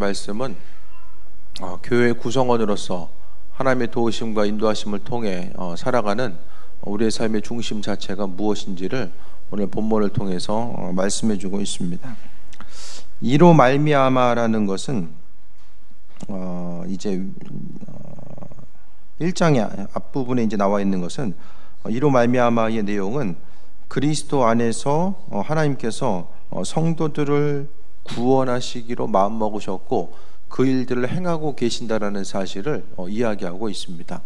말씀은 교회 구성원으로서 하나님의 도우심과 인도하심을 통해 살아가는 우리의 삶의 중심 자체가 무엇인지를 오늘 본문을 통해서 말씀해 주고 있습니다. 이로 말미암아라는 것은 이제 1장의 앞부분에 이제 나와 있는 것은 이로 말미암아의 내용은 그리스도 안에서 하나님께서 성도들을 구원하시기로 마음먹으셨고 그 일들을 행하고 계신다라는 사실을 이야기하고 있습니다.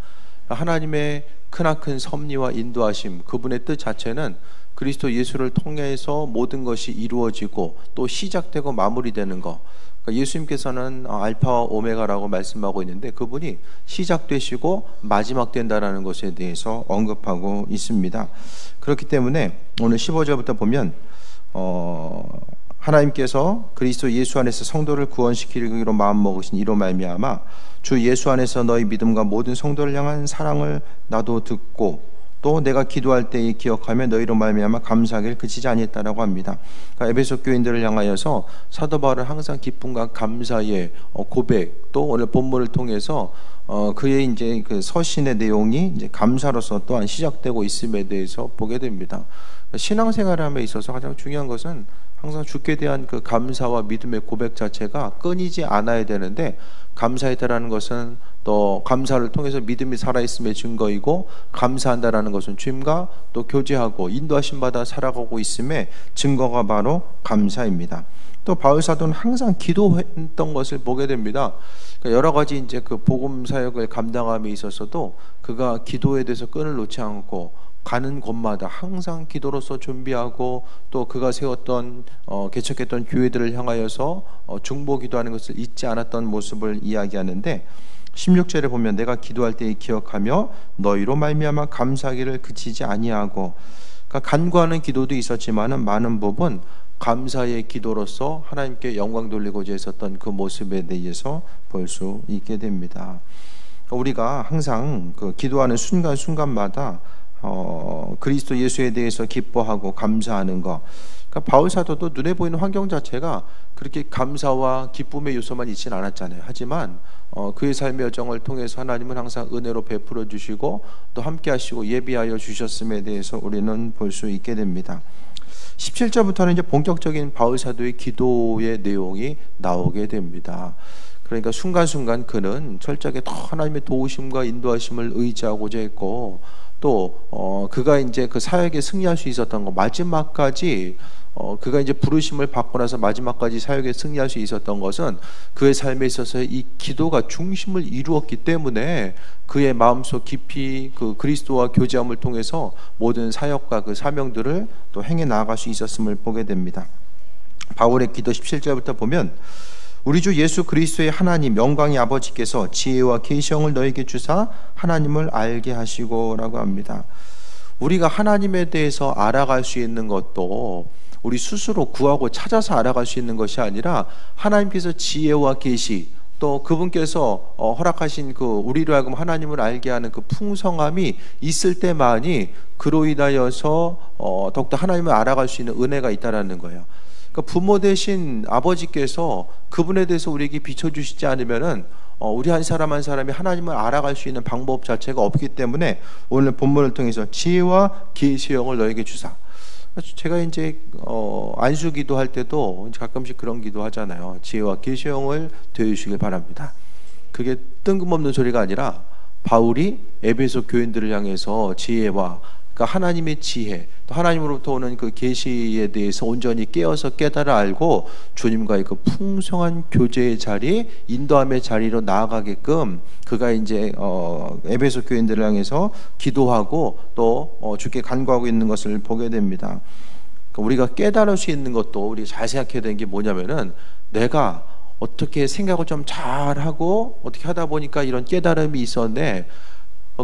하나님의 크나큰 섭리와 인도하심, 그분의 뜻 자체는 그리스도 예수를 통해서 모든 것이 이루어지고 또 시작되고 마무리되는 것. 예수님께서는 알파와 오메가라고 말씀하고 있는데 그분이 시작되시고 마지막 된다라는 것에 대해서 언급하고 있습니다. 그렇기 때문에 오늘 15절부터 보면 하나님께서 그리스도 예수 안에서 성도를 구원시키기로 마음먹으신 이로 말미암아 주 예수 안에서 너희 믿음과 모든 성도를 향한 사랑을 나도 듣고 또 내가 기도할 때에 기억하며 너희로 말미암아 감사하기를 그치지 아니했다라고 합니다. 그러니까 에베소 교인들을 향하여서 사도 바울은 항상 기쁨과 감사의 고백, 또 오늘 본문을 통해서 그의 이제 그 서신의 내용이 이제 감사로서 또한 시작되고 있음에 대해서 보게 됩니다. 신앙생활함에 있어서 가장 중요한 것은 항상 주께 대한 그 감사와 믿음의 고백 자체가 끊이지 않아야 되는데, 감사했다라는 것은 또 감사를 통해서 믿음이 살아있음의 증거이고, 감사한다라는 것은 주님과 또 교제하고 인도하심 받아 살아가고 있음의 증거가 바로 감사입니다. 또 바울 사도는 항상 기도했던 것을 보게 됩니다. 그러니까 여러 가지 이제 그 복음 사역을 감당함에 있어서도 그가 기도에 대해서 끈을 놓지 않고 가는 곳마다 항상 기도로서 준비하고 또 그가 세웠던 개척했던 교회들을 향하여서 중보 기도하는 것을 잊지 않았던 모습을 이야기하는데, 16절에 보면 내가 기도할 때에 기억하며 너희로 말미암아 감사하기를 그치지 아니하고, 그러니까 간구하는 기도도 있었지만은 많은 부분 감사의 기도로서 하나님께 영광 돌리고자 했었던 그 모습에 대해서 볼 수 있게 됩니다. 우리가 항상 그 기도하는 순간순간마다 그리스도 예수에 대해서 기뻐하고 감사하는 것, 그러니까 바울 사도도 눈에 보이는 환경 자체가 그렇게 감사와 기쁨의 요소만 있지는 않았잖아요. 하지만 그의 삶의 여정을 통해서 하나님은 항상 은혜로 베풀어 주시고 또 함께 하시고 예비하여 주셨음에 대해서 우리는 볼 수 있게 됩니다. 17절부터는 이제 본격적인 바울 사도의 기도의 내용이 나오게 됩니다. 그러니까 순간순간 그는 철저하게 더 하나님의 도우심과 인도하심을 의지하고자 했고, 또 그가 이제 그 사역에 승리할 수 있었던 거, 마지막까지 그가 이제 부르심을 받고 나서 마지막까지 사역에 승리할 수 있었던 것은 그의 삶에 있어서 이 기도가 중심을 이루었기 때문에 그의 마음속 깊이 그 그리스도와 교제함을 통해서 모든 사역과 그 사명들을 또 행해 나아갈 수 있었음을 보게 됩니다. 바울의 기도 17절부터 보면 우리 주 예수 그리스도의 하나님 영광의 아버지께서 지혜와 계시형을 너에게 주사 하나님을 알게 하시고 라고 합니다. 우리가 하나님에 대해서 알아갈 수 있는 것도 우리 스스로 구하고 찾아서 알아갈 수 있는 것이 아니라 하나님께서 지혜와 계시, 또 그분께서 허락하신 그 우리로 하여금 하나님을 알게 하는 그 풍성함이 있을 때만이 그로 인하여서 더욱더 하나님을 알아갈 수 있는 은혜가 있다라는 거예요. 부모 되신 아버지께서 그분에 대해서 우리에게 비춰주시지 않으면은 우리 한 사람 한 사람이 하나님을 알아갈 수 있는 방법 자체가 없기 때문에 오늘 본문을 통해서 지혜와 계시형을 너에게 주사. 제가 이제 안수 기도할 때도 가끔씩 그런 기도 하잖아요. 지혜와 계시형을 되어주시길 바랍니다. 그게 뜬금없는 소리가 아니라 바울이 에베소 교인들을 향해서 지혜와, 그러니까 하나님의 지혜, 또 하나님으로부터 오는 그 계시에 대해서 온전히 깨어서 깨달아 알고 주님과의 그 풍성한 교제의 자리, 인도함의 자리로 나아가게끔 그가 이제 에베소 교인들을 향해서 기도하고 또 주께 간구하고 있는 것을 보게 됩니다. 그러니까 우리가 깨달을 수 있는 것도 우리 잘 생각해야 되는 게 뭐냐면은, 내가 어떻게 생각을 좀 잘하고 어떻게 하다 보니까 이런 깨달음이 있었는데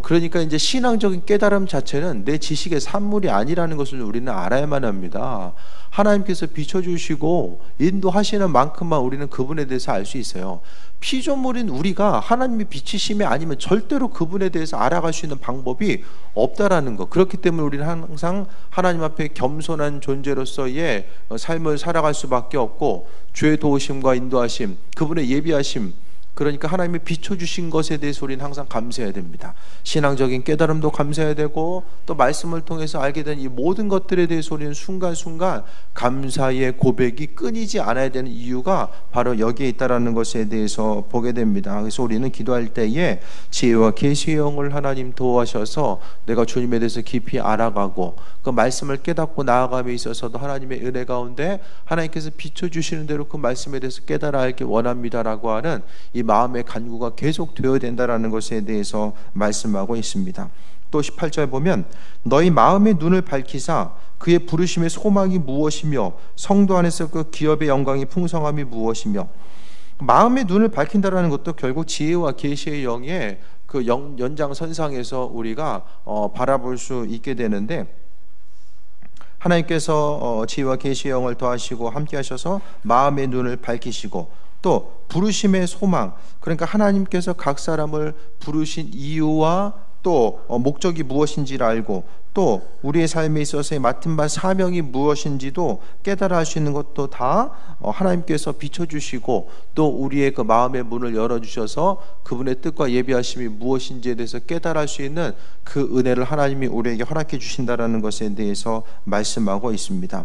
그러니까 이제 신앙적인 깨달음 자체는 내 지식의 산물이 아니라는 것을 우리는 알아야만 합니다. 하나님께서 비춰주시고 인도하시는 만큼만 우리는 그분에 대해서 알 수 있어요. 피조물인 우리가 하나님이 비치심이 아니면 절대로 그분에 대해서 알아갈 수 있는 방법이 없다라는 것. 그렇기 때문에 우리는 항상 하나님 앞에 겸손한 존재로서의 삶을 살아갈 수밖에 없고, 주의 도우심과 인도하심, 그분의 예비하심, 그러니까 하나님이 비춰주신 것에 대해서 우리는 항상 감사해야 됩니다. 신앙적인 깨달음도 감사해야 되고, 또 말씀을 통해서 알게 된 이 모든 것들에 대해서 우리는 순간순간 감사의 고백이 끊이지 않아야 되는 이유가 바로 여기에 있다라는 것에 대해서 보게 됩니다. 그래서 우리는 기도할 때에 지혜와 계시의 영을 하나님 도와셔서 내가 주님에 대해서 깊이 알아가고, 그 말씀을 깨닫고 나아감에 있어서도 하나님의 은혜 가운데 하나님께서 비춰주시는 대로 그 말씀에 대해서 깨달아 알기 원합니다라고 하는 이 마음의 간구가 계속 되어야 된다라는 것에 대해서 말씀하고 있습니다. 또 18절 보면 너희 마음의 눈을 밝히사 그의 부르심의 소망이 무엇이며 성도 안에서 그 기업의 영광이 풍성함이 무엇이며, 마음의 눈을 밝힌다라는 것도 결국 지혜와 계시의 영의 그 연장선상에서 우리가 바라볼 수 있게 되는데, 하나님께서 지혜와 계시의 영을 더하시고 함께 하셔서 마음의 눈을 밝히시고, 또 부르심의 소망, 그러니까 하나님께서 각 사람을 부르신 이유와 또 목적이 무엇인지를 알고, 또 우리의 삶에 있어서의 맡은 바 사명이 무엇인지도 깨달아 할 수 있는 것도 다 하나님께서 비춰주시고, 또 우리의 그 마음의 문을 열어주셔서 그분의 뜻과 예비하심이 무엇인지에 대해서 깨달아 할 수 있는 그 은혜를 하나님이 우리에게 허락해 주신다라는 것에 대해서 말씀하고 있습니다.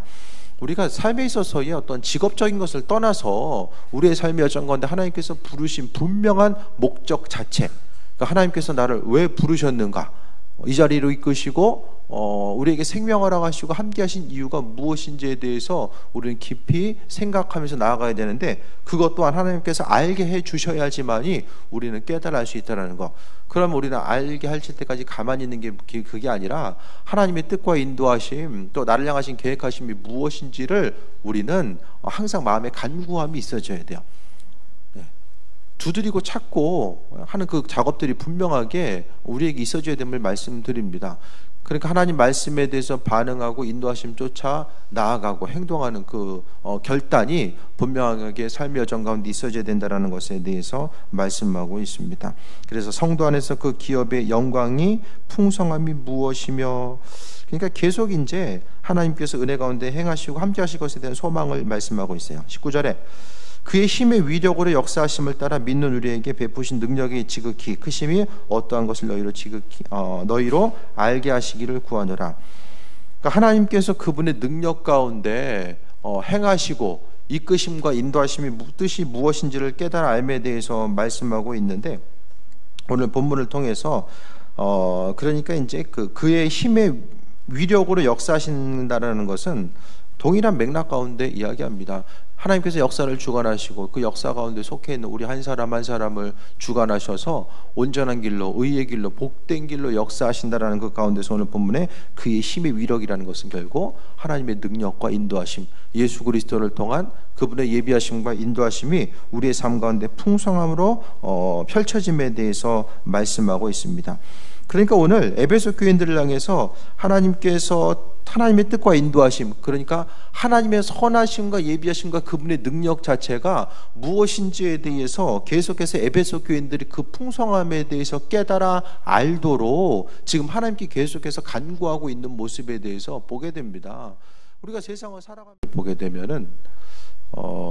우리가 삶에 있어서의 어떤 직업적인 것을 떠나서 우리의 삶이 어떤 건데, 하나님께서 부르신 분명한 목적 자체, 그러니까 하나님께서 나를 왜 부르셨는가, 이 자리로 이끄시고 우리에게 생명하라고 하시고 함께 하신 이유가 무엇인지에 대해서 우리는 깊이 생각하면서 나아가야 되는데, 그것 또한 하나님께서 알게 해 주셔야지만이 우리는 깨달아 알 수 있다는 것. 그러면 우리는 알게 하실 때까지 가만히 있는 게 그게 아니라 하나님의 뜻과 인도하심, 또 나를 향하신 계획하심이 무엇인지를 우리는 항상 마음에 간구함이 있어져야 돼요. 두드리고 찾고 하는 그 작업들이 분명하게 우리에게 있어져야 됨을 말씀드립니다. 그러니까 하나님 말씀에 대해서 반응하고 인도하심 쫓아 나아가고 행동하는 그 결단이 분명하게 삶의 여정 가운데 있어져야 된다는 것에 대해서 말씀하고 있습니다. 그래서 성도 안에서 그 기업의 영광이 풍성함이 무엇이며, 그러니까 계속 이제 하나님께서 은혜 가운데 행하시고 함께 하실 것에 대한 소망을 말씀하고 있어요. 19절에 그의 힘의 위력으로 역사하심을 따라 믿는 우리에게 베푸신 능력이 지극히 크심이 어떠한 것을 너희로 알게 하시기를 구하노라. 그러니까 하나님께서 그분의 능력 가운데 행하시고 이끄심과 인도하심이 뜻이 무엇인지를 깨달아 알에 대해서 말씀하고 있는데, 오늘 본문을 통해서 그러니까 이제 그의 힘의 위력으로 역사하신다라는 것은 동일한 맥락 가운데 이야기합니다. 하나님께서 역사를 주관하시고 그 역사 가운데 속해 있는 우리 한 사람 한 사람을 주관하셔서 온전한 길로, 의의 길로, 복된 길로 역사하신다라는 그 가운데서 오늘 본문에 그의 힘의 위력이라는 것은 결국 하나님의 능력과 인도하심, 예수 그리스도를 통한 그분의 예비하심과 인도하심이 우리의 삶 가운데 풍성함으로 펼쳐짐에 대해서 말씀하고 있습니다. 그러니까 오늘 에베소 교인들을 향해서 하나님의 뜻과 인도하심, 그러니까 하나님의 선하심과 예비하심과 그분의 능력 자체가 무엇인지에 대해서 계속해서 에베소 교인들이 그 풍성함에 대해서 깨달아 알도록 지금 하나님께 계속해서 간구하고 있는 모습에 대해서 보게 됩니다. 우리가 세상을 살아가면서 보게 되면은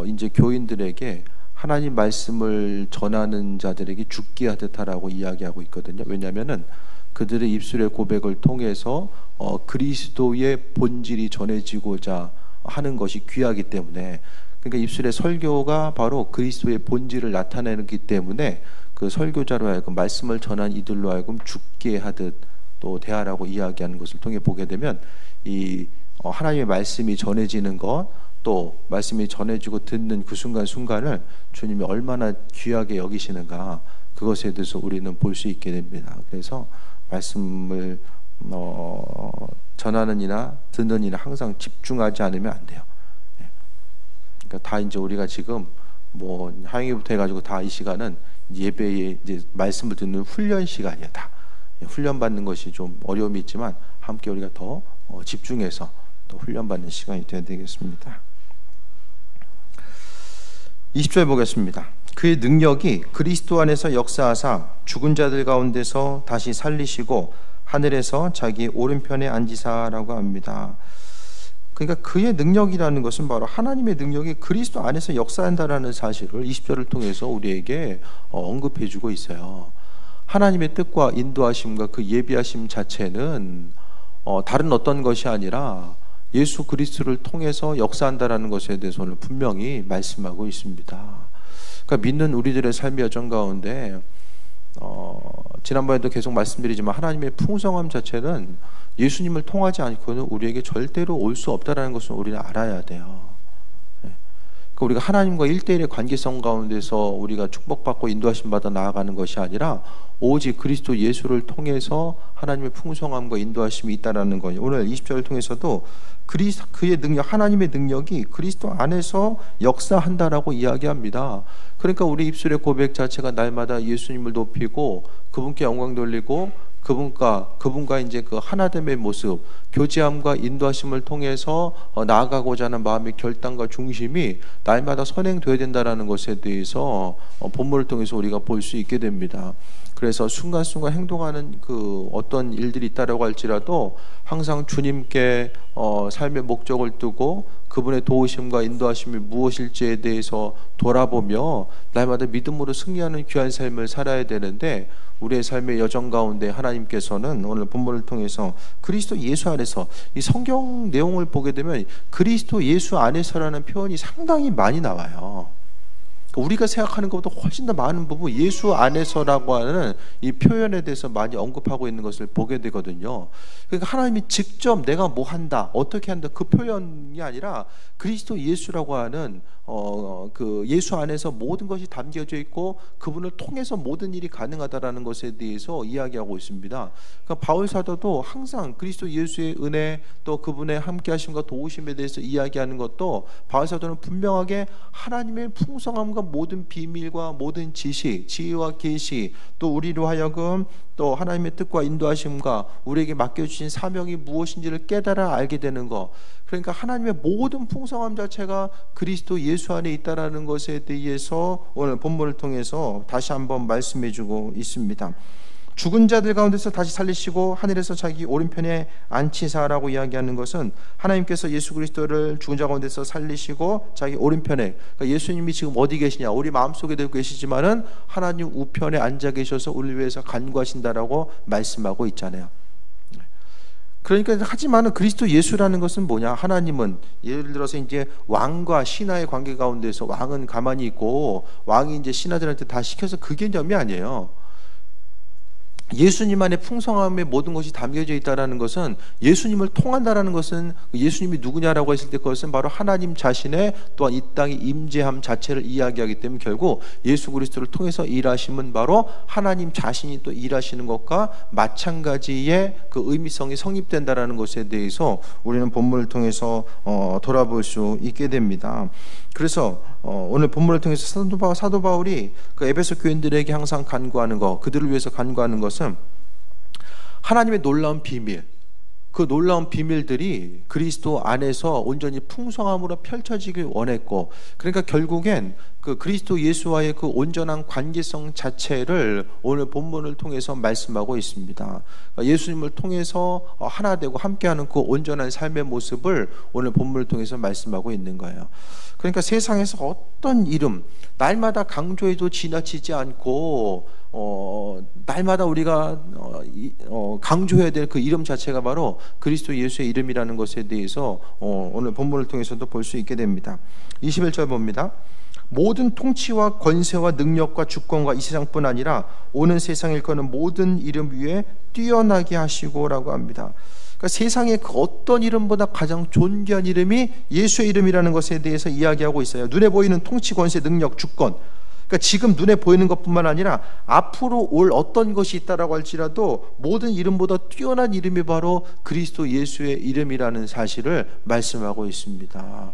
이제 교인들에게 하나님 말씀을 전하는 자들에게 죽게 하듯 하라고 이야기하고 있거든요. 왜냐하면은 그들의 입술의 고백을 통해서 그리스도의 본질이 전해지고자 하는 것이 귀하기 때문에, 그러니까 입술의 설교가 바로 그리스도의 본질을 나타내기 때문에 그 설교자로 하여금 말씀을 전한 이들로 하여금 죽게 하듯 또 대하라고 이야기하는 것을 통해 보게 되면, 이 하나님의 말씀이 전해지는 것, 또 말씀이 전해지고 듣는 그 순간순간을 주님이 얼마나 귀하게 여기시는가, 그것에 대해서 우리는 볼 수 있게 됩니다. 그래서 말씀을 전하는 이나 듣는 이나 항상 집중하지 않으면 안 돼요. 그러니까 다 이제 우리가 지금 하영이부터 해가지고 다 이 시간은 예배에 이제 말씀을 듣는 훈련 시간이야. 다 훈련받는 것이 좀 어려움이 있지만 함께 우리가 더 집중해서 또 훈련받는 시간이 되어야 되겠습니다. 20절 보겠습니다. 그의 능력이 그리스도 안에서 역사하사 죽은 자들 가운데서 다시 살리시고 하늘에서 자기 오른편에 앉으사라고 합니다. 그러니까 그의 능력이라는 것은 바로 하나님의 능력이 그리스도 안에서 역사한다라는 사실을 20절을 통해서 우리에게 언급해 주고 있어요. 하나님의 뜻과 인도하심과 그 예비하심 자체는 다른 어떤 것이 아니라 예수 그리스도를 통해서 역사한다라는 것에 대해서 오늘 분명히 말씀하고 있습니다. 그러니까 믿는 우리들의 삶의 여정 가운데 지난번에도 계속 말씀드리지만 하나님의 풍성함 자체는 예수님을 통하지 않고는 우리에게 절대로 올 수 없다는 것을 우리는 알아야 돼요. 그러니까 우리가 하나님과 1대1의 관계성 가운데서 우리가 축복받고 인도하심 받아 나아가는 것이 아니라 오직 그리스도 예수를 통해서 하나님의 풍성함과 인도하심이 있다라는 거예요. 오늘 20절을 통해서도 그의 능력, 하나님의 능력이 그리스도 안에서 역사한다라고 이야기합니다. 그러니까 우리 입술의 고백 자체가 날마다 예수님을 높이고 그분께 영광 돌리고 그분과 이제 그 하나됨의 모습, 교제함과 인도하심을 통해서 나아가고자 하는 마음의 결단과 중심이 날마다 선행되어야 된다는 것에 대해서 본문을 통해서 우리가 볼 수 있게 됩니다. 그래서 순간순간 행동하는 그 어떤 일들이 있다라고 할지라도 항상 주님께 삶의 목적을 두고 그분의 도우심과 인도하심이 무엇일지에 대해서 돌아보며 날마다 믿음으로 승리하는 귀한 삶을 살아야 되는데 우리의 삶의 여정 가운데 하나님께서는 오늘 본문을 통해서 그리스도 예수 안에서 이 성경 내용을 보게 되면 그리스도 예수 안에서라는 표현이 상당히 많이 나와요. 우리가 생각하는 것보다 훨씬 더 많은 부분 예수 안에서라고 하는 이 표현에 대해서 많이 언급하고 있는 것을 보게 되거든요. 그러니까 하나님이 직접 내가 뭐 한다, 어떻게 한다 그 표현이 아니라 그리스도 예수라고 하는 그 예수 안에서 모든 것이 담겨져 있고 그분을 통해서 모든 일이 가능하다라는 것에 대해서 이야기하고 있습니다. 그러니까 바울 사도도 항상 그리스도 예수의 은혜 또 그분의 함께하심과 도우심에 대해서 이야기하는 것도 바울 사도는 분명하게 하나님의 풍성함과 모든 비밀과 모든 지혜와 계시 또 우리로 하여금 또 하나님의 뜻과 인도하심과 우리에게 맡겨주신 사명이 무엇인지를 깨달아 알게 되는 것, 그러니까 하나님의 모든 풍성함 자체가 그리스도 예수 안에 있다라는 것에 대해서 오늘 본문을 통해서 다시 한번 말씀해주고 있습니다. 죽은 자들 가운데서 다시 살리시고 하늘에서 자기 오른편에 앉히사라고 이야기하는 것은 하나님께서 예수 그리스도를 죽은 자 가운데서 살리시고 자기 오른편에, 그러니까 예수님이 지금 어디 계시냐, 우리 마음속에도 계시지만은 하나님 우편에 앉아 계셔서 우리를 위해서 간구하신다라고 말씀하고 있잖아요. 그러니까 하지만은 그리스도 예수라는 것은 뭐냐? 하나님은 예를 들어서 이제 왕과 신하의 관계 가운데서 왕은 가만히 있고 왕이 이제 신하들한테 다 시켜서 그 개념이 아니에요. 예수님 안에 풍성함의 모든 것이 담겨져 있다는 것은 예수님을 통한다는 것은 예수님이 누구냐라고 했을 때 그것은 바로 하나님 자신의 또한 이 땅의 임재함 자체를 이야기하기 때문에 결국 예수 그리스도를 통해서 일하심은 바로 하나님 자신이 또 일하시는 것과 마찬가지의 그 의미성이 성립된다는 것에 대해서 우리는 본문을 통해서 돌아볼 수 있게 됩니다. 그래서 오늘 본문을 통해서 사도 바울이 그 에베소 교인들에게 항상 간구하는 것, 그들을 위해서 간구하는 것은 하나님의 놀라운 비밀, 그 놀라운 비밀들이 그리스도 안에서 온전히 풍성함으로 펼쳐지길 원했고, 그러니까 결국엔 그 그리스도 예수와의 그 온전한 관계성 자체를 오늘 본문을 통해서 말씀하고 있습니다. 예수님을 통해서 하나 되고 함께하는 그 온전한 삶의 모습을 오늘 본문을 통해서 말씀하고 있는 거예요. 그러니까 세상에서 어떤 이름 날마다 강조해도 지나치지 않고 날마다 우리가 강조해야 될 그 이름 자체가 바로 그리스도 예수의 이름이라는 것에 대해서 오늘 본문을 통해서도 볼 수 있게 됩니다. 21절 봅니다. 모든 통치와 권세와 능력과 주권과 이 세상뿐 아니라 오는 세상에 일컫는 모든 이름 위에 뛰어나게 하시고라고 합니다. 그러니까 세상의 그 어떤 이름보다 가장 존귀한 이름이 예수의 이름이라는 것에 대해서 이야기하고 있어요. 눈에 보이는 통치, 권세, 능력, 주권, 그러니까 지금 눈에 보이는 것뿐만 아니라 앞으로 올 어떤 것이 있다라고 할지라도 모든 이름보다 뛰어난 이름이 바로 그리스도 예수의 이름이라는 사실을 말씀하고 있습니다.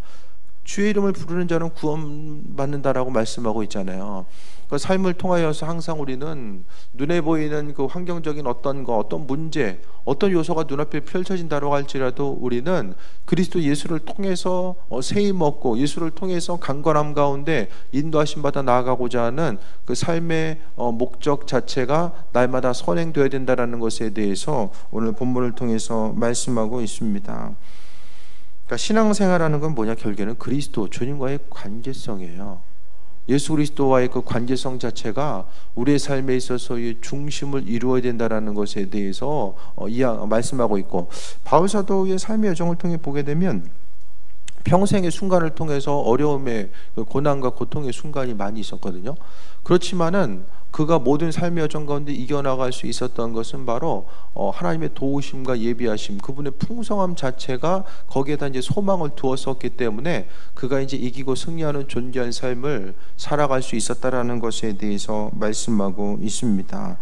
주의 이름을 부르는 자는 구원받는다라고 말씀하고 있잖아요. 그 삶을 통하여서 항상 우리는 눈에 보이는 그 환경적인 어떤 문제, 어떤 요소가 눈앞에 펼쳐진다고 할지라도 우리는 그리스도 예수를 통해서 새 힘 얻고 예수를 통해서 강건함 가운데 인도하심 받아 나아가고자 하는 그 삶의 목적 자체가 날마다 선행되어야 된다는 것에 대해서 오늘 본문을 통해서 말씀하고 있습니다. 그러니까 신앙생활하는 건 뭐냐? 결국에는 그리스도 주님과의 관계성이에요. 예수 그리스도와의 그 관계성 자체가 우리의 삶에 있어서의 중심을 이루어야 된다는 것에 대해서 말씀하고 있고, 바울 사도의 삶의 여정을 통해 보게 되면 평생의 순간을 통해서 어려움의 고난과 고통의 순간이 많이 있었거든요. 그렇지만은 그가 모든 삶의 여정 가운데 이겨나갈 수 있었던 것은 바로 하나님의 도우심과 예비하심, 그분의 풍성함 자체가 거기에다 이제 소망을 두었었기 때문에 그가 이제 이기고 승리하는 존귀한 삶을 살아갈 수 있었다라는 것에 대해서 말씀하고 있습니다.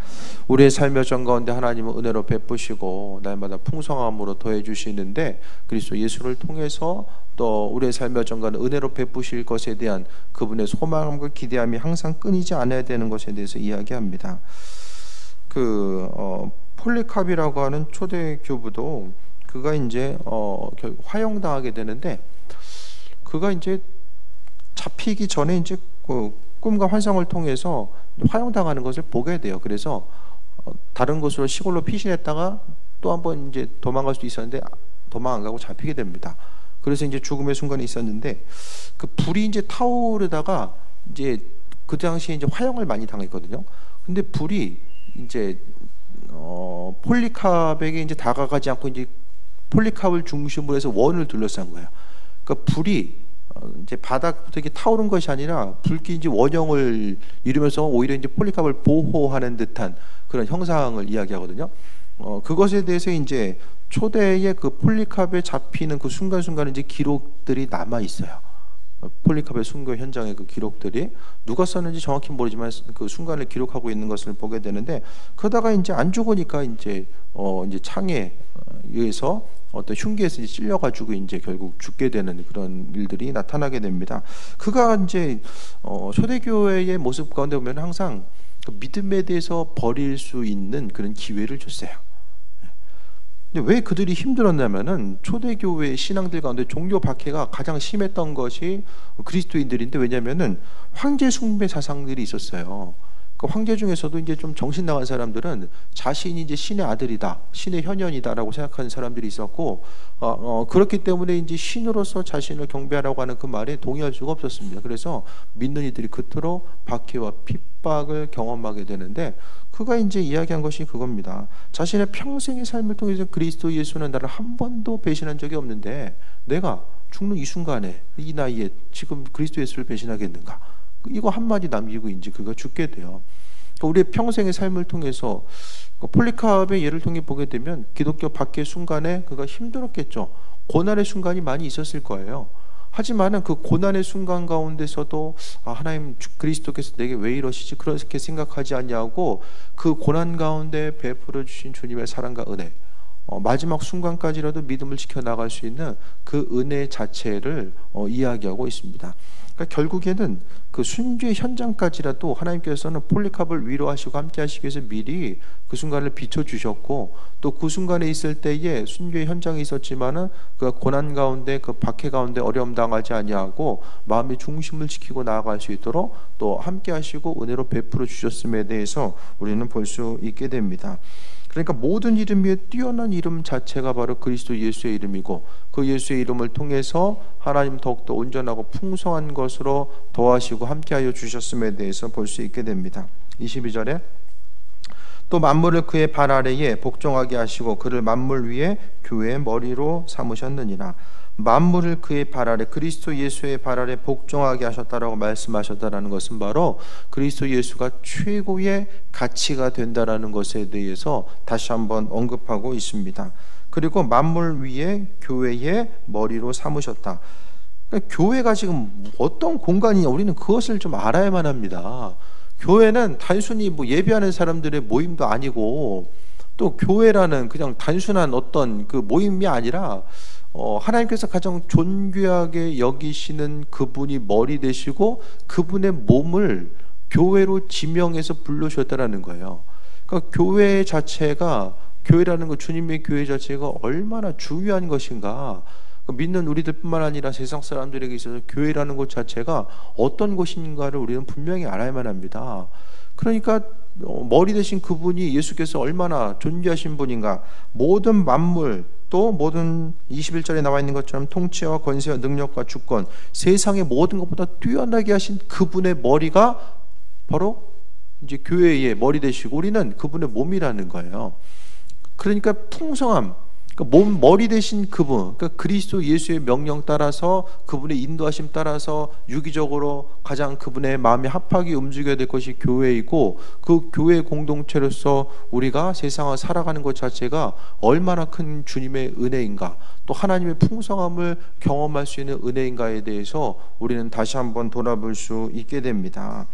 우리의 삶의 여정 가운데 하나님은 은혜로 베푸시고 날마다 풍성함으로 더해 주시는데, 그리스도 예수를 통해서 또 우리의 삶의 여정과는 은혜로 베푸실 것에 대한 그분의 소망과 기대함이 항상 끊이지 않아야 되는 것에 대해서 이야기합니다. 폴리캅이라고 하는 초대 교부도 그가 이제 결국 화형당하게 되는데, 그가 이제 잡히기 전에 이제 꿈과 환상을 통해서 화형당하는 것을 보게 돼요. 그래서 다른 곳으로 시골로 피신했다가 또 한번 이제 도망갈 수 있었는데 도망 안 가고 잡히게 됩니다. 그래서 이제 죽음의 순간이 있었는데, 그 불이 이제 타오르다가 이제 그 당시에 이제 화형을 많이 당했거든요. 근데 불이 이제 폴리캅에게 이제 다가가지 않고 이제 폴리캅을 중심으로 해서 원을 둘러싼 거예요. 그러니까 불이 이제 바닥부터 이렇게 타오른 것이 아니라 불길이 이제 원형을 이루면서 오히려 이제 폴리캅을 보호하는 듯한 그런 형상을 이야기하거든요. 그것에 대해서 이제 초대의 그 폴리캅에 잡히는 그 순간순간에 이제 기록들이 남아 있어요. 폴리캅의 순교 현장의 그 기록들이 누가 썼는지 정확히 모르지만 그 순간을 기록하고 있는 것을 보게 되는데, 그러다가 이제 안 죽으니까 이제 창에 의해서 어떤 흉기에서 이제 찔려가지고 이제 결국 죽게 되는 그런 일들이 나타나게 됩니다. 그가 이제 초대교회의 모습 가운데 보면 항상 그 믿음에 대해서 버릴 수 있는 그런 기회를 줬어요. 근데 왜 그들이 힘들었냐면은 초대교회 신앙들 가운데 종교 박해가 가장 심했던 것이 그리스도인들인데, 왜냐면은 황제 숭배 사상들이 있었어요. 그 황제 중에서도 이제 좀 정신 나간 사람들은 자신이 이제 신의 아들이다, 신의 현현이다라고 생각하는 사람들이 있었고, 그렇기 때문에 이제 신으로서 자신을 경배하라고 하는 그 말에 동의할 수가 없었습니다. 그래서 믿는 이들이 그토록 박해와 핍박을 경험하게 되는데, 그가 이제 이야기한 것이 그겁니다. 자신의 평생의 삶을 통해서 그리스도 예수는 나를 한 번도 배신한 적이 없는데 내가 죽는 이 순간에 이 나이에 지금 그리스도 예수를 배신하겠는가? 이거 한마디 남기고 이제 그가 죽게 돼요. 우리의 평생의 삶을 통해서 폴리캅의 예를 통해 보게 되면 기독교 박해 순간에 그가 힘들었겠죠. 고난의 순간이 많이 있었을 거예요. 하지만은 그 고난의 순간 가운데서도 하나님 그리스도께서 내게 왜 이러시지 그렇게 생각하지 않냐고 그 고난 가운데 베풀어 주신 주님의 사랑과 은혜, 마지막 순간까지라도 믿음을 지켜나갈 수 있는 그 은혜 자체를 이야기하고 있습니다. 그러니까 결국에는 그 순교의 현장까지라도 하나님께서는 폴리캅을 위로하시고 함께 하시기 위해서 미리 그 순간을 비춰주셨고, 또 그 순간에 있을 때에 순교의 현장에 있었지만은 그 고난 가운데 그 박해 가운데 어려움 당하지 아니하고 마음의 중심을 지키고 나아갈 수 있도록 또 함께 하시고 은혜로 베풀어 주셨음에 대해서 우리는 볼 수 있게 됩니다. 그러니까 모든 이름 위에 뛰어난 이름 자체가 바로 그리스도 예수의 이름이고, 그 예수의 이름을 통해서 하나님 더욱더 온전하고 풍성한 것으로 더하시고 함께하여 주셨음에 대해서 볼 수 있게 됩니다. 22절에 또 만물을 그의 발 아래에 복종하게 하시고 그를 만물 위에 교회의 머리로 삼으셨느니라. 만물을 그의 발 아래, 그리스도 예수의 발 아래 복종하게 하셨다라고 말씀하셨다라는 것은 바로 그리스도 예수가 최고의 가치가 된다라는 것에 대해서 다시 한번 언급하고 있습니다. 그리고 만물 위에 교회의 머리로 삼으셨다. 그러니까 교회가 지금 어떤 공간이냐, 우리는 그것을 좀 알아야만 합니다. 교회는 단순히 뭐 예배하는 사람들의 모임도 아니고, 또 교회라는 그냥 단순한 어떤 그 모임이 아니라 하나님께서 가장 존귀하게 여기시는 그분이 머리 되시고 그분의 몸을 교회로 지명해서 부르셨다라는 거예요. 그러니까 교회 자체가, 교회라는 거, 주님의 교회 자체가 얼마나 중요한 것인가, 믿는 우리들뿐만 아니라 세상 사람들에게 있어서 교회라는 것 자체가 어떤 곳인가를 우리는 분명히 알아야만 합니다. 그러니까 머리 대신 그분이, 예수께서 얼마나 존귀하신 분인가, 모든 만물, 또 모든 21절에 나와 있는 것처럼 통치와 권세와 능력과 주권, 세상의 모든 것보다 뛰어나게 하신 그분의 머리가 바로 이제 교회의 머리 되시고 우리는 그분의 몸이라는 거예요. 그러니까 풍성함, 그러니까 머리 되신 그분, 그러니까 그리스도 예수의 명령 따라서, 그분의 인도하심 따라서 유기적으로 가장 그분의 마음에 합하게 움직여야 될 것이 교회이고, 그 교회 공동체로서 우리가 세상을 살아가는 것 자체가 얼마나 큰 주님의 은혜인가, 또 하나님의 풍성함을 경험할 수 있는 은혜인가에 대해서 우리는 다시 한번 돌아볼 수 있게 됩니다.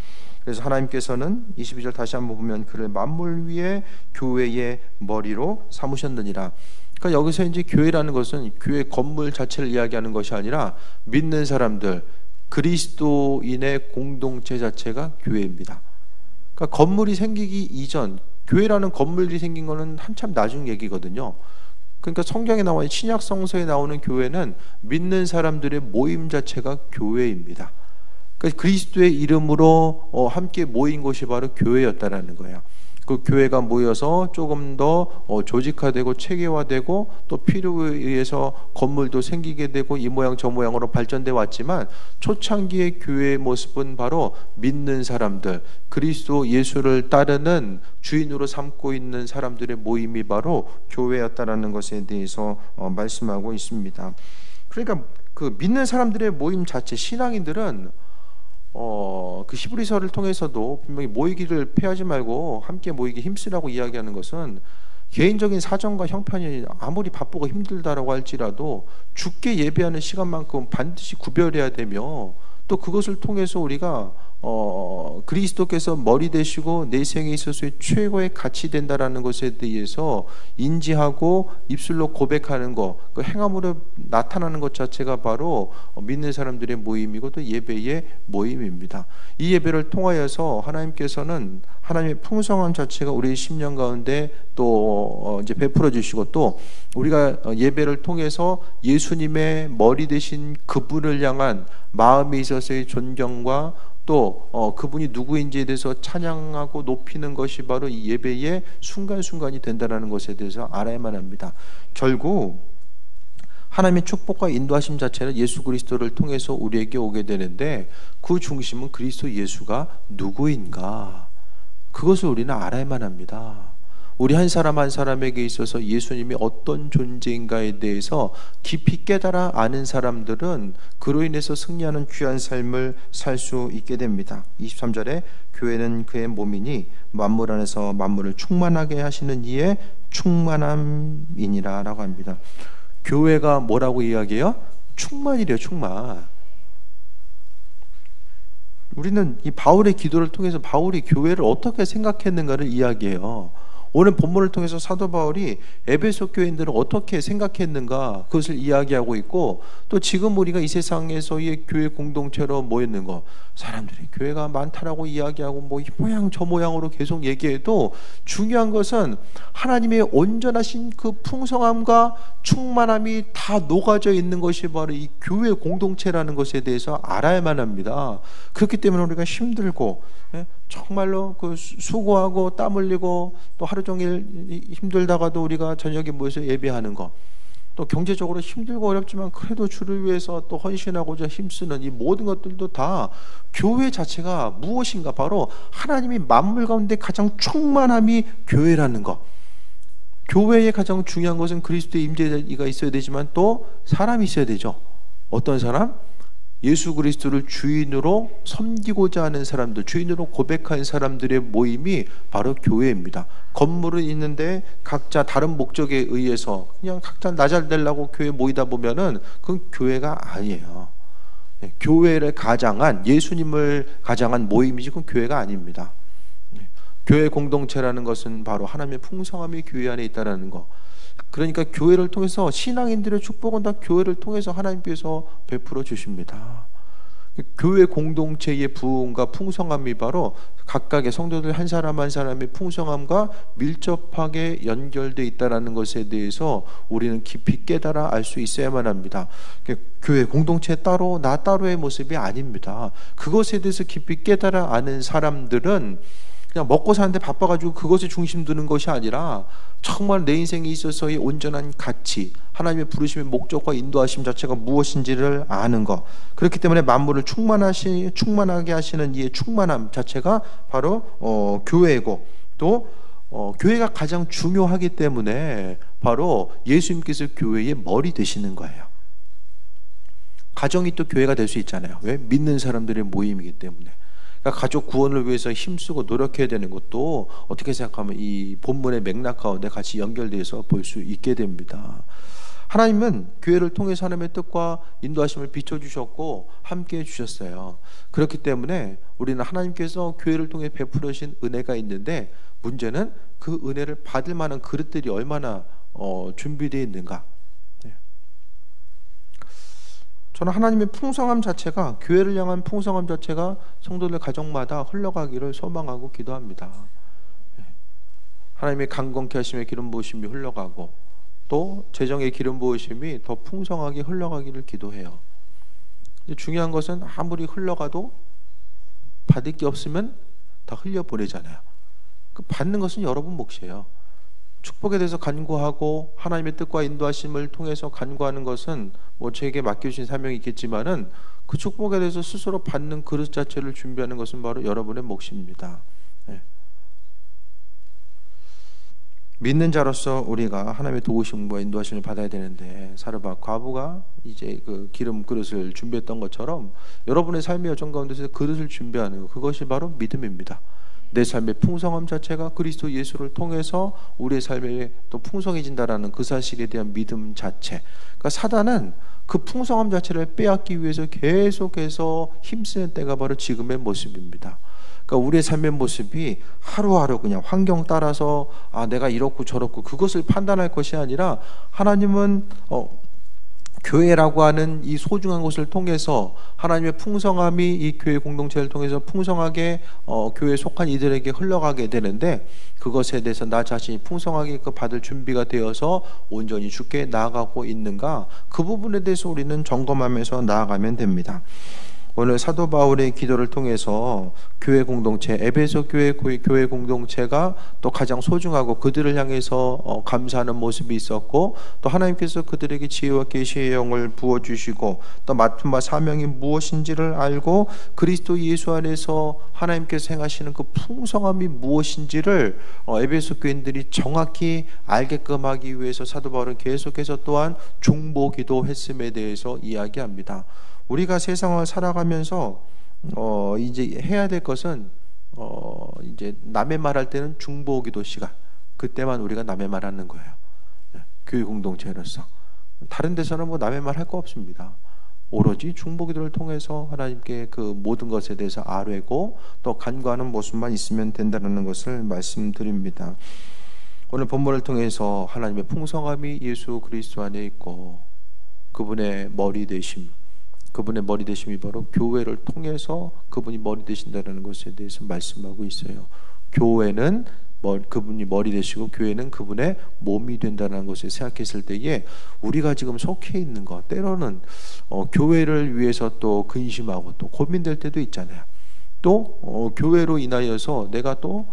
그래서 하나님께서는 22절 다시 한번 보면 그를 만물 위에 교회의 머리로 삼으셨느니라. 그러니까 여기서 이제 교회라는 것은 교회 건물 자체를 이야기하는 것이 아니라 믿는 사람들, 그리스도인의 공동체 자체가 교회입니다. 그러니까 건물이 생기기 이전, 교회라는 건물이 생긴 것은 한참 나중 얘기거든요. 그러니까 성경에 나와 있는 신약 성서에 나오는 교회는 믿는 사람들의 모임 자체가 교회입니다. 그러니까 그리스도의 이름으로 함께 모인 곳이 바로 교회였다라는 거예요. 그 교회가 모여서 조금 더 조직화되고 체계화되고 또 필요에 의해서 건물도 생기게 되고 이 모양 저 모양으로 발전돼 왔지만, 초창기의 교회의 모습은 바로 믿는 사람들, 그리스도 예수를 따르는 주인으로 삼고 있는 사람들의 모임이 바로 교회였다라는 것에 대해서 말씀하고 있습니다. 그러니까 그 믿는 사람들의 모임 자체, 신앙인들은 그 히브리서를 통해서도 분명히 모이기를 패하지 말고 함께 모이기 힘쓰라고 이야기하는 것은, 개인적인 사정과 형편이 아무리 바쁘고 힘들다라고 할지라도 주께 예배하는 시간만큼 반드시 구별해야 되며, 또 그것을 통해서 우리가 그리스도께서 머리 되시고 내 생에 있어서의 최고의 가치 된다라는 것에 대해서 인지하고 입술로 고백하는 것, 그 행함으로 나타나는 것 자체가 바로 믿는 사람들의 모임이고 또 예배의 모임입니다. 이 예배를 통하여서 하나님께서는 하나님의 풍성함 자체가 우리의 심령 가운데 또 이제 베풀어 주시고, 또 우리가 예배를 통해서 예수님의 머리 되신 그분을 향한 마음에 있어서의 존경과 또 그분이 누구인지에 대해서 찬양하고 높이는 것이 바로 이 예배의 순간순간이 된다는 것에 대해서 알아야만 합니다. 결국 하나님의 축복과 인도하심 자체는 예수 그리스도를 통해서 우리에게 오게 되는데, 그 중심은 그리스도 예수가 누구인가, 그것을 우리는 알아야만 합니다. 우리 한 사람 한 사람에게 있어서 예수님이 어떤 존재인가에 대해서 깊이 깨달아 아는 사람들은 그로 인해서 승리하는 귀한 삶을 살 수 있게 됩니다. 23절에 교회는 그의 몸이니 만물 안에서 만물을 충만하게 하시는 이의 충만함이니라 라고 합니다. 교회가 뭐라고 이야기해요? 충만이래요. 충만. 우리는 이 바울의 기도를 통해서 바울이 교회를 어떻게 생각했는가를 이야기해요. 오늘 본문을 통해서 사도 바울이 에베소 교인들은 어떻게 생각했는가, 그것을 이야기하고 있고, 또 지금 우리가 이 세상에서의 교회 공동체로 모였는 것, 사람들이 교회가 많다라고 이야기하고 뭐 이 모양 저 모양으로 계속 얘기해도 중요한 것은 하나님의 온전하신 그 풍성함과 충만함이 다 녹아져 있는 것이 바로 이 교회 공동체라는 것에 대해서 알아야만 합니다. 그렇기 때문에 우리가 힘들고 정말로 그 수고하고 땀 흘리고 또 하루 종일 힘들다가도 우리가 저녁에 모여서 예배하는 것, 또 경제적으로 힘들고 어렵지만 그래도 주를 위해서 또 헌신하고자 힘쓰는 이 모든 것들도 다 교회 자체가 무엇인가, 바로 하나님이 만물 가운데 가장 충만함이 교회라는 것. 교회의 가장 중요한 것은 그리스도의 임재가 있어야 되지만 또 사람이 있어야 되죠. 어떤 사람? 예수 그리스도를 주인으로 섬기고자 하는 사람들, 주인으로 고백하는 사람들의 모임이 바로 교회입니다. 건물은 있는데 각자 다른 목적에 의해서 그냥 각자 나잘되려고 교회에 모이다 보면은 그건 교회가 아니에요. 교회를 가장한, 예수님을 가장한 모임이지 그건 교회가 아닙니다. 교회 공동체라는 것은 바로 하나님의 풍성함이 교회 안에 있다는 것. 그러니까 교회를 통해서 신앙인들의 축복은 다 교회를 통해서 하나님께서 베풀어 주십니다. 교회 공동체의 부흥과 풍성함이 바로 각각의 성도들 한 사람 한 사람의 풍성함과 밀접하게 연결되어 있다는 것에 대해서 우리는 깊이 깨달아 알 수 있어야만 합니다. 교회 공동체 따로 나 따로의 모습이 아닙니다. 그것에 대해서 깊이 깨달아 아는 사람들은 그냥 먹고 사는데 바빠가지고 그것에 중심 두는 것이 아니라 정말 내 인생에 있어서의 온전한 가치, 하나님의 부르심의 목적과 인도하심 자체가 무엇인지를 아는 것. 그렇기 때문에 만물을 충만하게 하시는 이의 충만함 자체가 바로 교회고, 또 교회가 가장 중요하기 때문에 바로 예수님께서 교회의 머리 되시는 거예요. 가정이 또 교회가 될 수 있잖아요. 왜? 믿는 사람들의 모임이기 때문에. 가족 구원을 위해서 힘쓰고 노력해야 되는 것도 어떻게 생각하면 이 본문의 맥락 가운데 같이 연결돼서 볼 수 있게 됩니다. 하나님은 교회를 통해서 하나님의 뜻과 인도하심을 비춰주셨고 함께해 주셨어요. 그렇기 때문에 우리는 하나님께서 교회를 통해 베풀어 주신 은혜가 있는데, 문제는 그 은혜를 받을 만한 그릇들이 얼마나 준비되어 있는가. 저는 하나님의 풍성함 자체가, 교회를 향한 풍성함 자체가 성도들 가정마다 흘러가기를 소망하고 기도합니다. 하나님의 강건케 하심의 기름 부으심이 흘러가고, 또 재정의 기름 부으심이 더 풍성하게 흘러가기를 기도해요. 중요한 것은 아무리 흘러가도 받을 게 없으면 다 흘려보내잖아요. 그 받는 것은 여러분 몫이에요. 축복에 대해서 간구하고 하나님의 뜻과 인도하심을 통해서 간구하는 것은 뭐 저에게 맡겨주신 사명이 있겠지만은, 그 축복에 대해서 스스로 받는 그릇 자체를 준비하는 것은 바로 여러분의 몫입니다. 네. 믿는 자로서 우리가 하나님의 도우심과 인도하심을 받아야 되는데, 사르밧 과부가 이제 그 기름 그릇을 준비했던 것처럼 여러분의 삶의 여정 가운데서 그릇을 준비하는 것, 그것이 바로 믿음입니다. 내 삶의 풍성함 자체가 그리스도 예수를 통해서 우리의 삶에 또 풍성해진다라는 그 사실에 대한 믿음 자체. 그러니까 사단은 그 풍성함 자체를 빼앗기 위해서 계속해서 힘쓰는 때가 바로 지금의 모습입니다. 그러니까 우리의 삶의 모습이 하루하루 그냥 환경 따라서 내가 이렇고 저렇고 그것을 판단할 것이 아니라, 하나님은 교회라고 하는 이 소중한 것을 통해서 하나님의 풍성함이 이 교회 공동체를 통해서 풍성하게 교회에 속한 이들에게 흘러가게 되는데, 그것에 대해서 나 자신이 풍성하게 받을 준비가 되어서 온전히 주께 나아가고 있는가, 그 부분에 대해서 우리는 점검하면서 나아가면 됩니다. 오늘 사도 바울의 기도를 통해서 교회 공동체, 에베소 교회 공동체가 또 가장 소중하고 그들을 향해서 감사하는 모습이 있었고, 또 하나님께서 그들에게 지혜와 계시의 영을 부어주시고, 또 맡은 바 사명이 무엇인지를 알고 그리스도 예수 안에서 하나님께서 행하시는 그 풍성함이 무엇인지를 에베소 교인들이 정확히 알게끔 하기 위해서 사도 바울은 계속해서 또한 중보기도 했음에 대해서 이야기합니다. 우리가 세상을 살아가면서 이제 해야 될 것은 이제 남의 말할 때는 중보기도 시간, 그때만 우리가 남의 말하는 거예요. 교회 공동체로서 다른 데서는 뭐 남의 말 할 거 없습니다. 오로지 중보기도를 통해서 하나님께 그 모든 것에 대해서 아뢰고 또 간구하는 모습만 있으면 된다는 것을 말씀드립니다. 오늘 본문을 통해서 하나님의 풍성함이 예수 그리스도 안에 있고, 그분의 머리 되심, 그분의 머리 되심이 바로 교회를 통해서 그분이 머리 되신다는 것에 대해서 말씀하고 있어요. 교회는 그분이 머리 되시고 교회는 그분의 몸이 된다는 것을 생각했을 때에, 우리가 지금 속해 있는 것, 때로는 교회를 위해서 또 근심하고 또 고민될 때도 있잖아요. 또 교회로 인하여서 내가 또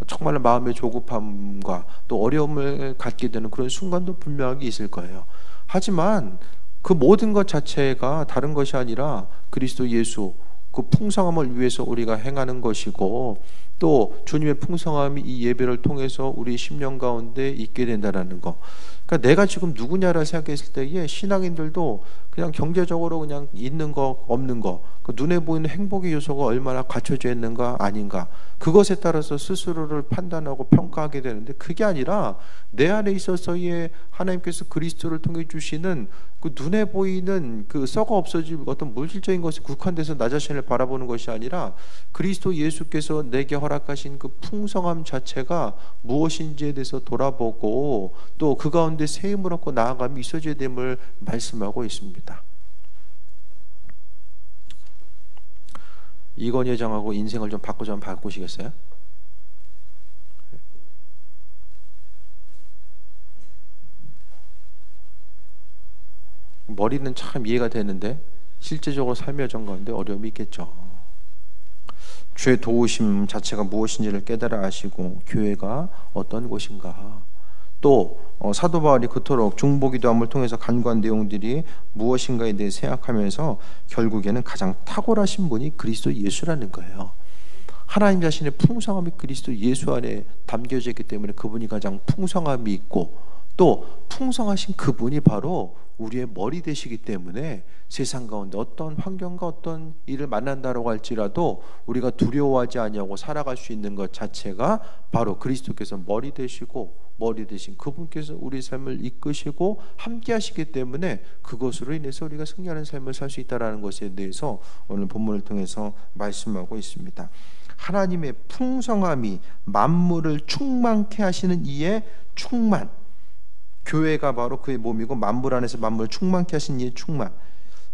정말 마음의 조급함과 또 어려움을 갖게 되는 그런 순간도 분명하게 있을 거예요. 하지만 그 모든 것 자체가 다른 것이 아니라 그리스도 예수 그 풍성함을 위해서 우리가 행하는 것이고, 또 주님의 풍성함이 이 예배를 통해서 우리 심령 가운데 있게 된다는 것, 그러니까 내가 지금 누구냐를 생각했을 때에 신앙인들도 그냥 경제적으로 그냥 있는 거 없는 거, 그 눈에 보이는 행복의 요소가 얼마나 갖춰져 있는가 아닌가, 그것에 따라서 스스로를 판단하고 평가하게 되는데, 그게 아니라 내 안에 있어서의 하나님께서 그리스도를 통해 주시는 그 눈에 보이는 그 썩어 없어질 어떤 물질적인 것에 국한돼서 나 자신을 바라보는 것이 아니라 그리스도 예수께서 내게 허락하신 그 풍성함 자체가 무엇인지에 대해서 돌아보고 또 그 가운데 새 힘을 얻고 나아감이 있어져야 됨을 말씀하고 있습니다. 이건희 회장하고 인생을 좀 바꾸자 하면 바꾸시겠어요? 머리는 참 이해가 되는데 실제적으로 삶의 여정 가운데 어려움이 있겠죠. 주의 도우심 자체가 무엇인지를 깨달아 아시고 교회가 어떤 곳인가, 또 사도 바울이 그토록 중보기도함을 통해서 간구한 내용들이 무엇인가에 대해 생각하면서 결국에는 가장 탁월하신 분이 그리스도 예수라는 거예요. 하나님 자신의 풍성함이 그리스도 예수 안에 담겨져 있기 때문에 그분이 가장 풍성함이 있고, 또 풍성하신 그분이 바로 우리의 머리 되시기 때문에 세상 가운데 어떤 환경과 어떤 일을 만난다고 할지라도 우리가 두려워하지 아니하고 살아갈 수 있는 것 자체가 바로 그리스도께서 머리 되시고, 머리 되신 그분께서 우리 삶을 이끄시고 함께 하시기 때문에 그것으로 인해서 우리가 승리하는 삶을 살 수 있다는 것에 대해서 오늘 본문을 통해서 말씀하고 있습니다. 하나님의 풍성함이 만물을 충만케 하시는 이의 충만, 교회가 바로 그의 몸이고 만물 안에서 만물을 충만케 하신 이의 충만,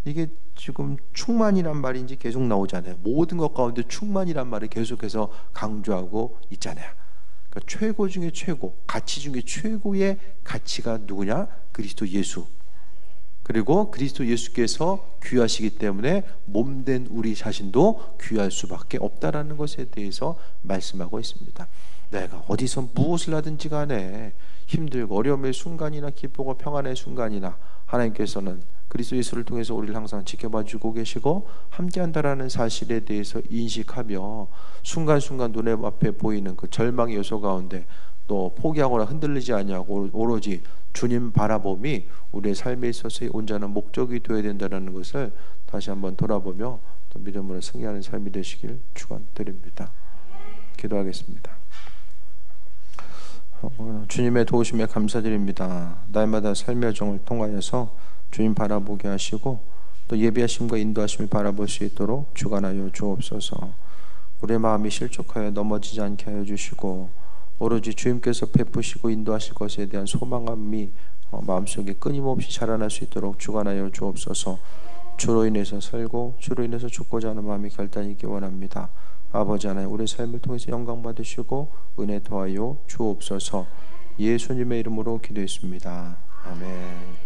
이게 지금 충만이란 말인지 계속 나오잖아요. 모든 것 가운데 충만이란 말을 계속해서 강조하고 있잖아요. 그러니까 최고 중에 최고, 가치 중에 최고의 가치가 누구냐? 그리스도 예수. 그리고 그리스도 예수께서 귀하시기 때문에 몸된 우리 자신도 귀할 수밖에 없다라는 것에 대해서 말씀하고 있습니다. 내가 어디서 무엇을 하든지 간에 힘들고 어려움의 순간이나 기쁘고 평안의 순간이나 하나님께서는 그리스도 예수를 통해서 우리를 항상 지켜봐 주고 계시고 함께한다라는 사실에 대해서 인식하며 순간순간 눈에 앞에 보이는 그 절망의 요소 가운데 또 포기하거나 흔들리지 아니하고 오로지 주님 바라봄이 우리의 삶에 있어서의 온전한 목적이 되어야 된다는 것을 다시 한번 돌아보며 또 믿음으로 승리하는 삶이 되시길 축원드립니다. 기도하겠습니다. 주님의 도우심에 감사드립니다. 날마다 삶의 여정을 통하여서 주님 바라보게 하시고 또 예비하심과 인도하심을 바라볼 수 있도록 주관하여 주옵소서. 우리의 마음이 실족하여 넘어지지 않게 하여 주시고 오로지 주님께서 베푸시고 인도하실 것에 대한 소망함이 마음속에 끊임없이 자라날 수 있도록 주관하여 주옵소서. 주로 인해서 살고 주로 인해서 죽고자 하는 마음이 결단이 있기 원합니다. 아버지 하나님, 우리의 삶을 통해서 영광 받으시고 은혜 더하여 주옵소서. 예수님의 이름으로 기도했습니다. 아멘.